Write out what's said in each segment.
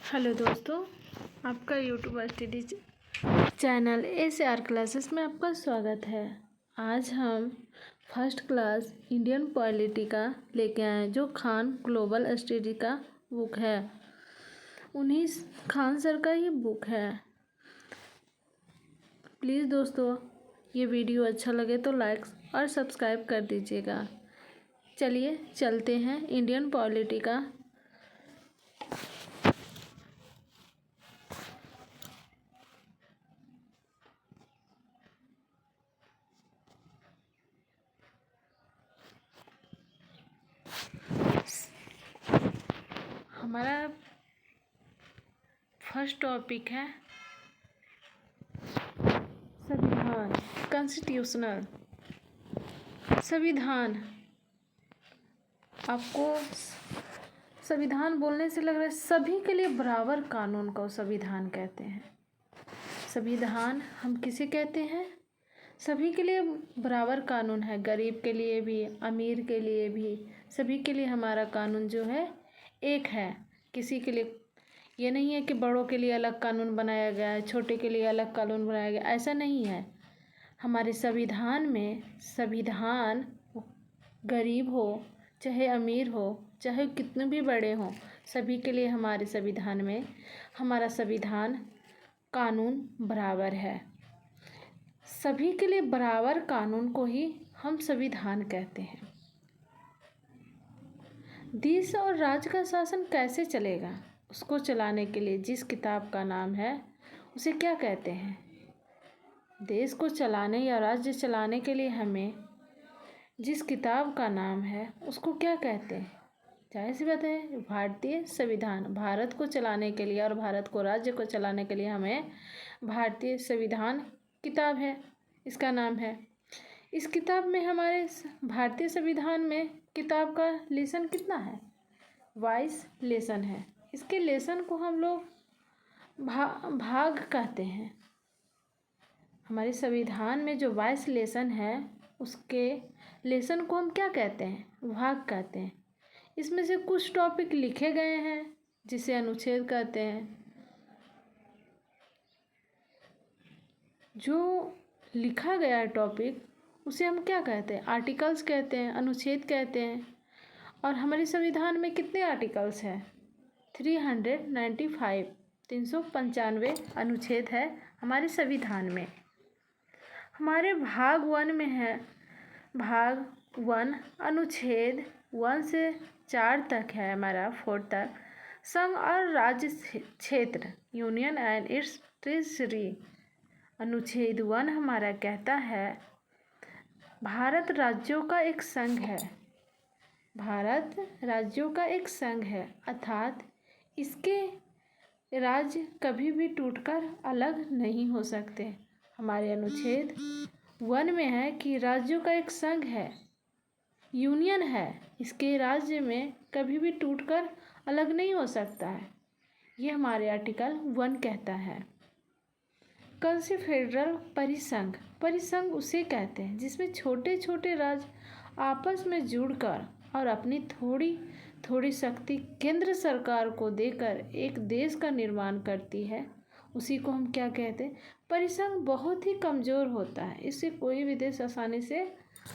Hello दोस्तों, आपका YouTube study channel ACR classes में आपका स्वागत है। आज हम फर्स्ट क्लास इंडियन पॉलिटी का लेके आए हैं, जो खान ग्लोबल स्टडी का बुक है। उन्हीं खान सर का ये बुक है। प्लीज़ दोस्तों, ये वीडियो अच्छा लगे तो लाइक और सब्सक्राइब कर दीजिएगा। चलिए चलते हैं इंडियन पॉलिटी का। हमारा फर्स्ट टॉपिक है संविधान, कॉन्स्टिट्यूशनल। संविधान, आपको संविधान बोलने से लग रहा है सभी के लिए बराबर कानून को संविधान कहते हैं। संविधान हम किसे कहते हैं? सभी के लिए बराबर कानून है, गरीब के लिए भी, अमीर के लिए भी, सभी के लिए हमारा कानून जो है एक है। किसी के लिए ये नहीं है कि बड़ों के लिए अलग कानून बनाया गया है, छोटे के लिए अलग कानून बनाया गया, ऐसा नहीं है। हमारे संविधान में संविधान गरीब हो चाहे अमीर हो, चाहे कितने भी बड़े हों, सभी के लिए हमारे संविधान में हमारा संविधान कानून बराबर है। सभी के लिए बराबर कानून को ही हम संविधान कहते हैं। देश और राज्य का शासन कैसे चलेगा, उसको चलाने के लिए जिस किताब का नाम है उसे क्या कहते हैं? देश को चलाने या राज्य चलाने के लिए हमें जिस किताब का नाम है उसको क्या कहते हैं? जाहिर सी बात है, भारतीय संविधान। भारत को चलाने के लिए और भारत को राज्य को चलाने के लिए हमें भारतीय संविधान किताब है, इसका नाम है। इस किताब में हमारे भारतीय संविधान में किताब का लेसन कितना है? 22 लेसन है। इसके लेसन को हम लोग भाग कहते हैं। हमारे संविधान में जो 22 लेसन है उसके लेसन को हम क्या कहते हैं? भाग कहते हैं। इसमें से कुछ टॉपिक लिखे गए हैं जिसे अनुच्छेद कहते हैं। जो लिखा गया है टॉपिक उसे हम क्या कहते हैं? आर्टिकल्स कहते हैं, अनुच्छेद कहते हैं। और हमारे संविधान में कितने आर्टिकल्स हैं? 395 395 अनुच्छेद है हमारे संविधान में। हमारे भाग 1 में है, भाग 1 अनुच्छेद 1 से 4 तक है, हमारा 4 तक। संघ और राज्य क्षेत्र, यूनियन एंड इट्स टेरिटरी। अनुच्छेद 1 हमारा कहता है भारत राज्यों का एक संघ है। भारत राज्यों का एक संघ है, अर्थात इसके राज्य कभी भी टूटकर अलग नहीं हो सकते। हमारे अनुच्छेद 1 में है कि राज्यों का एक संघ है, यूनियन है, इसके राज्य में कभी भी टूटकर अलग नहीं हो सकता है। ये हमारे आर्टिकल 1 कहता है। कॉन्फेडरल परिसंघ, परिसंघ उसे कहते हैं जिसमें छोटे छोटे राज्य आपस में जुड़कर और अपनी थोड़ी थोड़ी शक्ति केंद्र सरकार को देकर एक देश का निर्माण करती है। उसी को हम क्या कहते हैं? परिसंघ बहुत ही कमज़ोर होता है, इससे कोई भी देश आसानी से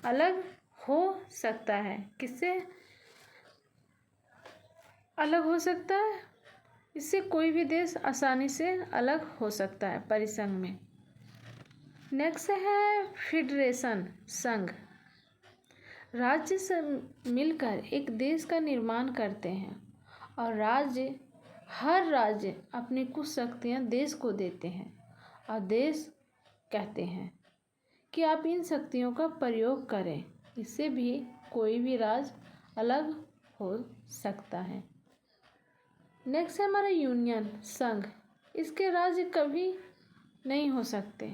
अलग हो सकता है। किससे अलग हो सकता है? इससे कोई भी देश आसानी से अलग हो सकता है परिसंघ में। नेक्स्ट है फेडरेशन, संघ। राज्य से मिलकर एक देश का निर्माण करते हैं और हर राज्य अपनी कुछ शक्तियाँ देश को देते हैं और देश कहते हैं कि आप इन शक्तियों का प्रयोग करें। इससे भी कोई भी राज्य अलग हो सकता है। नेक्स्ट है हमारा यूनियन, संघ। इसके राज्य कभी नहीं हो सकते।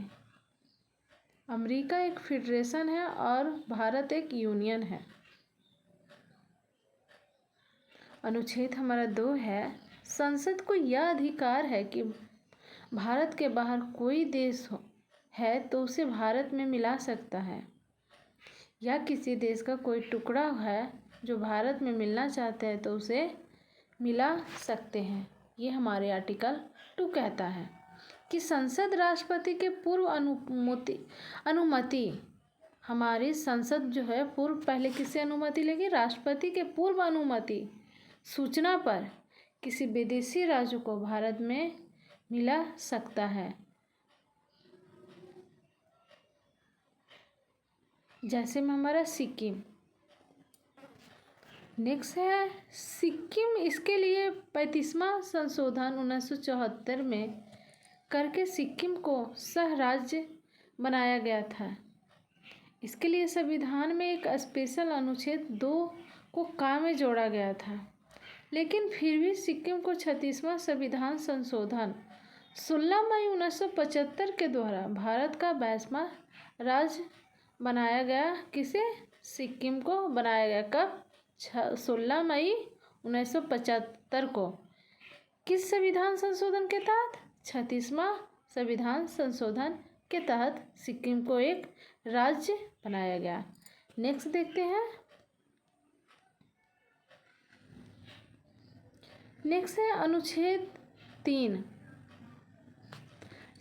अमेरिका एक फेडरेशन है और भारत एक यूनियन है। अनुच्छेद हमारा 2 है, संसद को यह अधिकार है कि भारत के बाहर कोई देश है तो उसे भारत में मिला सकता है, या किसी देश का कोई टुकड़ा है जो भारत में मिलना चाहते हैं तो उसे मिला सकते हैं। ये हमारे आर्टिकल 2 कहता है कि संसद राष्ट्रपति के पूर्व अनुमति हमारी संसद जो है पूर्व पहले किससे अनुमति लेगी? राष्ट्रपति के पूर्व अनुमति सूचना पर किसी विदेशी राज्य को भारत में मिला सकता है। जैसे में हमारा सिक्किम। नेक्स्ट है सिक्किम। इसके लिए 35वां संशोधन 1974 में करके सिक्किम को सह राज्य बनाया गया था। इसके लिए संविधान में एक स्पेशल अनुच्छेद 2 को काम में जोड़ा गया था, लेकिन फिर भी सिक्किम को 36वां संविधान संशोधन 16 मई 1975 के द्वारा भारत का 22वां राज्य बनाया गया। किसे? सिक्किम को बनाया गया। कब? 16 मई 1975 को। किस संविधान संशोधन के तहत? 36वां संविधान संशोधन के तहत सिक्किम को एक राज्य बनाया गया। नेक्स्ट देखते हैं। नेक्स्ट है अनुच्छेद 3।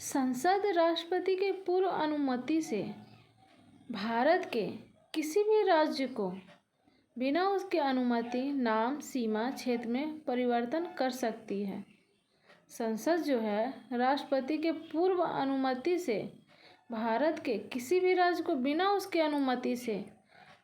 संसद राष्ट्रपति के पूर्व अनुमति से भारत के किसी भी राज्य को बिना उसकी अनुमति नाम, सीमा, क्षेत्र में परिवर्तन कर सकती है। संसद जो है राष्ट्रपति के पूर्व अनुमति से भारत के किसी भी राज्य को बिना उसकी अनुमति से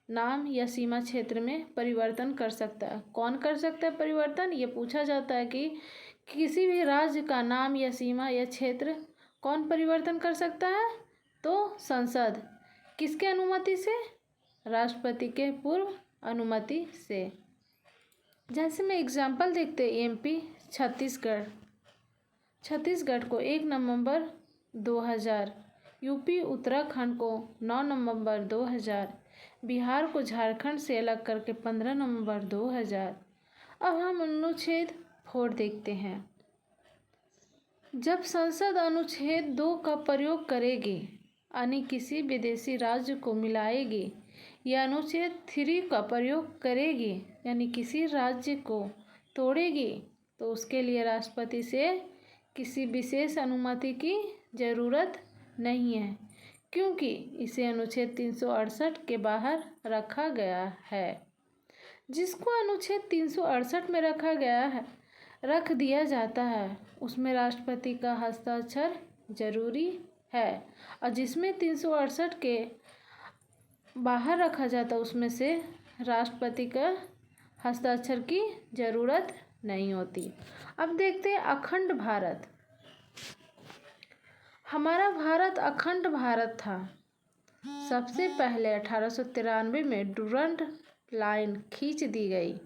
नाम या सीमा क्षेत्र में परिवर्तन कर सकता है। कौन कर सकता है परिवर्तन? ये पूछा जाता है कि किसी भी राज्य का नाम या सीमा या क्षेत्र कौन परिवर्तन कर सकता है? तो संसद। किसके अनुमति से? राष्ट्रपति के पूर्व अनुमति से। जैसे में एग्जाम्पल देखते हैं एमपी छत्तीसगढ़। छत्तीसगढ़ को 1 नवंबर 2000, यूपी उत्तराखंड को 9 नवंबर 2000, बिहार को झारखंड से अलग करके 15 नवंबर 2000। अब हम अनुच्छेद 4 देखते हैं। जब संसद अनुच्छेद 2 का प्रयोग करेगी यानी किसी विदेशी राज्य को मिलाएगी, या अनुच्छेद 3 का प्रयोग करेगी यानी किसी राज्य को तोड़ेगी, तो उसके लिए राष्ट्रपति से किसी विशेष अनुमति की ज़रूरत नहीं है, क्योंकि इसे अनुच्छेद 368 के बाहर रखा गया है। जिसको अनुच्छेद 368 में रख दिया जाता है उसमें राष्ट्रपति का हस्ताक्षर जरूरी है, और जिसमें 368 के बाहर रखा जाता है उसमें से राष्ट्रपति का हस्ताक्षर की ज़रूरत नहीं होती। अब देखते हैं अखंड भारत। हमारा भारत अखंड भारत था। सबसे पहले 1893 में डुरंड लाइन खींच दी गई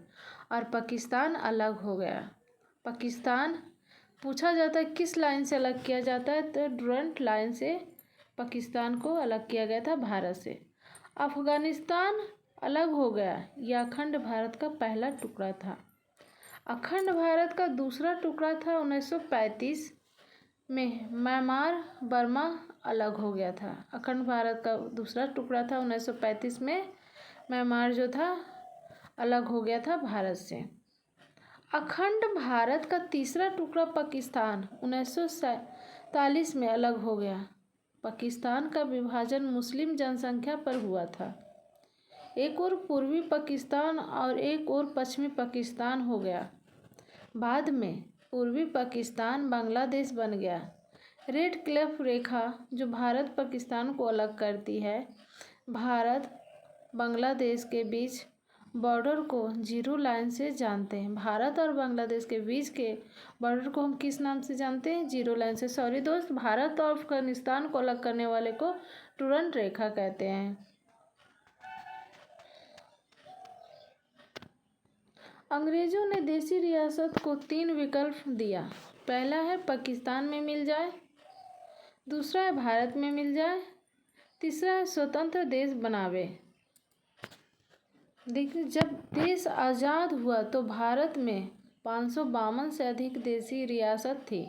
और पाकिस्तान अलग हो गया। पाकिस्तान पूछा जाता है किस लाइन से अलग किया जाता है, तो डुरंड लाइन से पाकिस्तान को अलग किया गया था भारत से। अफगानिस्तान अलग हो गया। यह अखंड भारत का पहला टुकड़ा था। अखंड भारत का दूसरा टुकड़ा था 1935 में म्यांमार बर्मा अलग हो गया था। अखंड भारत का दूसरा टुकड़ा था 1935 में म्यांमार जो था अलग हो गया था भारत से। अखंड भारत का तीसरा टुकड़ा पाकिस्तान 1947 में अलग हो गया। पाकिस्तान का विभाजन मुस्लिम जनसंख्या पर हुआ था। एक और पूर्वी पाकिस्तान और एक और पश्चिमी पाकिस्तान हो गया। बाद में पूर्वी पाकिस्तान बांग्लादेश बन गया। रेड क्लिफ रेखा जो भारत पाकिस्तान को अलग करती है, भारत बांग्लादेश के बीच बॉर्डर को जीरो लाइन से जानते हैं। भारत और बांग्लादेश के बीच के बॉर्डर को हम किस नाम से जानते हैं? जीरो लाइन से। सॉरी दोस्त, भारत और अफगानिस्तान को अलग करने वाले को डुरंड रेखा कहते हैं। अंग्रेजों ने देशी रियासत को 3 विकल्प दिया। पहला है पाकिस्तान में मिल जाए, दूसरा है भारत में मिल जाए, तीसरा है स्वतंत्र देश बनावे। देखिए, जब देश आज़ाद हुआ तो भारत में 552 से अधिक देशी रियासत थी।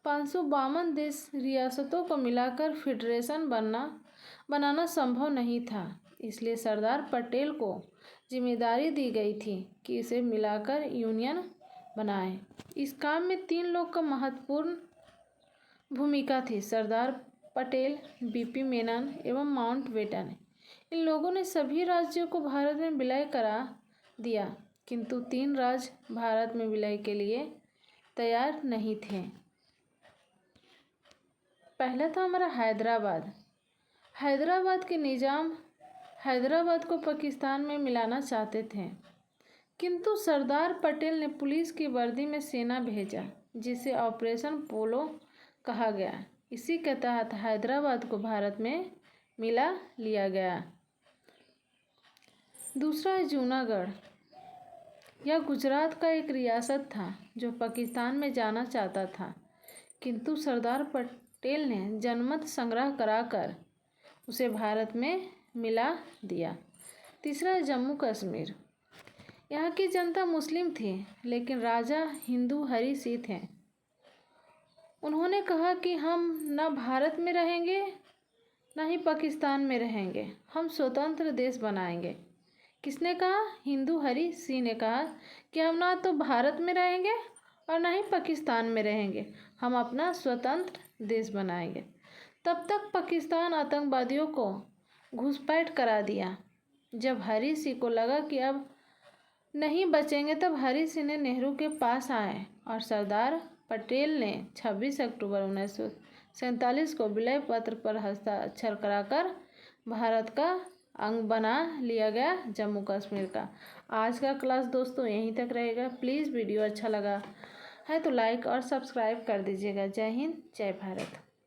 552 देश रियासतों को मिलाकर फेडरेशन बनाना संभव नहीं था, इसलिए सरदार पटेल को जिम्मेदारी दी गई थी कि इसे मिलाकर यूनियन बनाए। इस काम में 3 लोग का महत्वपूर्ण भूमिका थी, सरदार पटेल, बीपी मेनन एवं माउंटबेटन। इन लोगों ने सभी राज्यों को भारत में विलय करा दिया, किंतु 3 राज्य भारत में विलय के लिए तैयार नहीं थे। पहला था हमारा हैदराबाद। हैदराबाद के निजाम हैदराबाद को पाकिस्तान में मिलाना चाहते थे, किंतु सरदार पटेल ने पुलिस की वर्दी में सेना भेजा, जिसे ऑपरेशन पोलो कहा गया। इसी के तहत हैदराबाद को भारत में मिला लिया गया। दूसरा है जूनागढ़। यह गुजरात का एक रियासत था जो पाकिस्तान में जाना चाहता था, किंतु सरदार पटेल ने जनमत संग्रह कराकर उसे भारत में मिला दिया। तीसरा है जम्मू कश्मीर। यहाँ की जनता मुस्लिम थी, लेकिन राजा हिंदू हरि सिंह थे। उन्होंने कहा कि हम न भारत में रहेंगे न ही पाकिस्तान में रहेंगे, हम स्वतंत्र देश बनाएंगे। किसने कहा? हिंदू हरि सिंह ने कहा कि हम ना तो भारत में रहेंगे और न ही पाकिस्तान में रहेंगे, हम अपना स्वतंत्र देश बनाएंगे। तब तक पाकिस्तान आतंकवादियों को घुसपैठ करा दिया। जब हरि सिंह को लगा कि अब नहीं बचेंगे, तब हरि सिंह ने नेहरू के पास आए और सरदार पटेल ने 26 अक्टूबर 1947 को विलय पत्र पर हस्ताक्षर कराकर भारत का अंग बना लिया गया जम्मू कश्मीर का। आज का क्लास दोस्तों यहीं तक रहेगा। प्लीज़ वीडियो अच्छा लगा है तो लाइक और सब्सक्राइब कर दीजिएगा। जय हिंद, जय भारत।